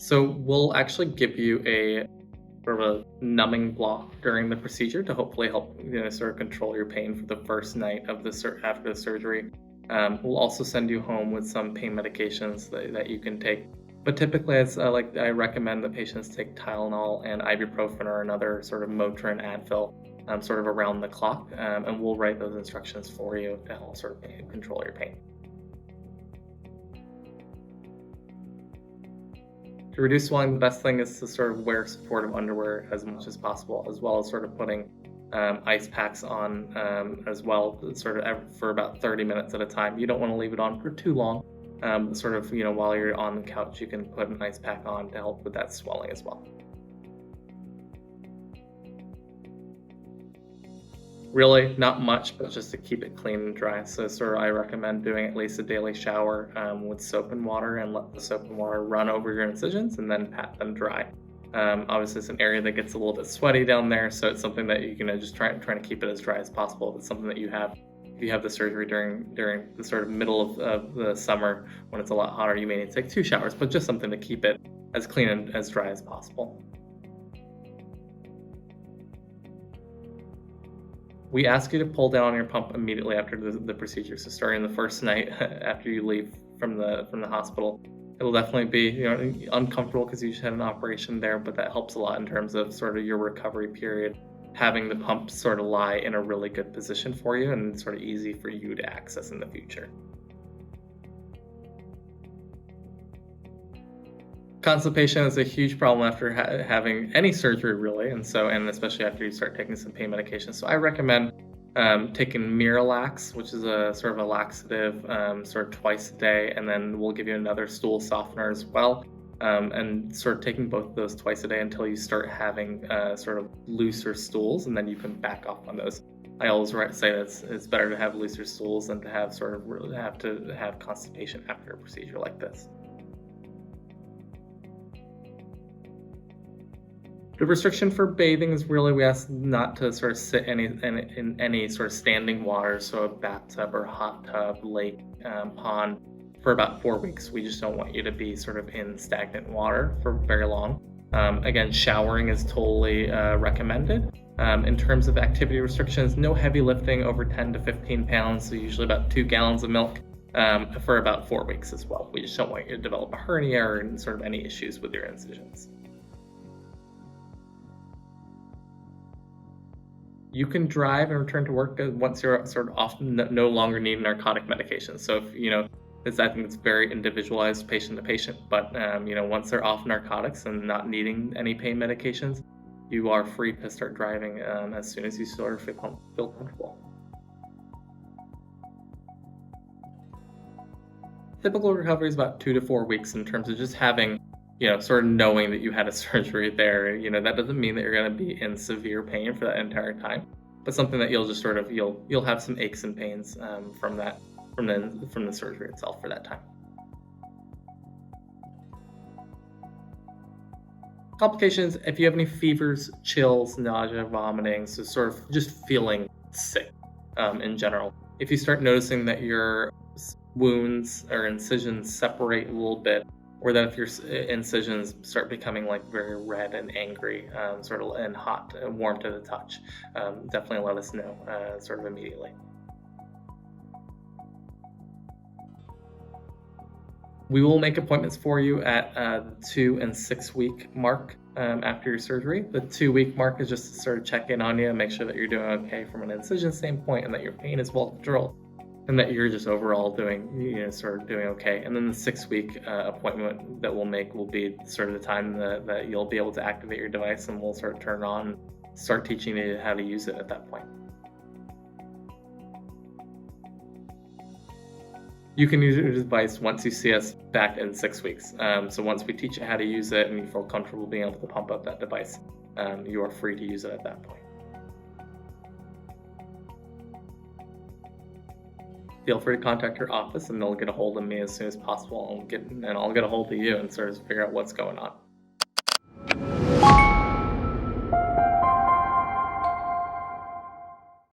So we'll actually give you a sort of a numbing block during the procedure to hopefully help sort of control your pain for the first night of the after the surgery. We'll also send you home with some pain medications that you can take. But typically, I recommend that patients take Tylenol and ibuprofen or another sort of Motrin Advil, sort of around the clock, and we'll write those instructions for you to help sort of control your pain. To reduce swelling, the best thing is to sort of wear supportive underwear as much as possible, as well as sort of putting ice packs on as well, sort of for about 30 minutes at a time. You don't want to leave it on for too long. While you're on the couch, you can put an ice pack on to help with that swelling as well. Really, not much, but just to keep it clean and dry. So I recommend doing at least a daily shower with soap and water, and let the soap and water run over your incisions and then pat them dry. Obviously, it's an area that gets a little bit sweaty down there, so it's something that you can just trying to keep it as dry as possible. If it's something that if you have the surgery during the sort of middle of the summer when it's a lot hotter, you may need to take 2 showers, but just something to keep it as clean and as dry as possible. We ask you to pull down on your pump immediately after the procedure. So starting the first night after you leave from the hospital, it'll definitely be uncomfortable because you just had an operation there, but that helps a lot in terms of sort of your recovery period. Having the pump sort of lie in a really good position for you and sort of easy for you to access in the future. Constipation is a huge problem after having any surgery, really, and especially after you start taking some pain medication. So I recommend taking Miralax, which is a sort of a laxative, sort of twice a day, and then we'll give you another stool softener as well, and sort of taking both of those twice a day until you start having sort of looser stools, and then you can back off on those. I always say that it's better to have looser stools than to have constipation after a procedure like this. The restriction for bathing is really, we ask not to sort of sit in any sort of standing water, so a bathtub or hot tub, lake, pond, for about 4 weeks. We just don't want you to be sort of in stagnant water for very long. Again, showering is totally recommended. In terms of activity restrictions, no heavy lifting over 10 to 15 pounds, so usually about 2 gallons of milk for about 4 weeks as well. We just don't want you to develop a hernia or sort of any issues with your incisions. You can drive and return to work once you're sort of no longer needing narcotic medications. So I think it's very individualized patient to patient, but once they're off narcotics and not needing any pain medications, you are free to start driving as soon as you sort of feel comfortable. Typical recovery is about 2 to 4 weeks in terms of just having, sort of knowing that you had a surgery there. That doesn't mean that you're going to be in severe pain for that entire time, but something that you'll just sort of, you'll have some aches and pains from the surgery itself for that time. Complications, if you have any fevers, chills, nausea, vomiting, so sort of just feeling sick in general. If you start noticing that your wounds or incisions separate a little bit, or that if your incisions start becoming like very red and angry, and hot and warm to the touch, definitely let us know sort of immediately. We will make appointments for you at the 2 and 6 week mark after your surgery. The 2 week mark is just to sort of check in on you and make sure that you're doing okay from an incision standpoint, and that your pain is well controlled, and that you're just overall doing okay. And then the 6 week appointment that we'll make will be sort of the time that you'll be able to activate your device, and we'll sort of turn it on and start teaching you how to use it at that point. You can use your device once you see us back in 6 weeks. So once we teach you how to use it and you feel comfortable being able to pump up that device, you are free to use it at that point. Feel free to contact your office and they'll get a hold of me as soon as possible, and I'll get a hold of you and sort of figure out what's going on.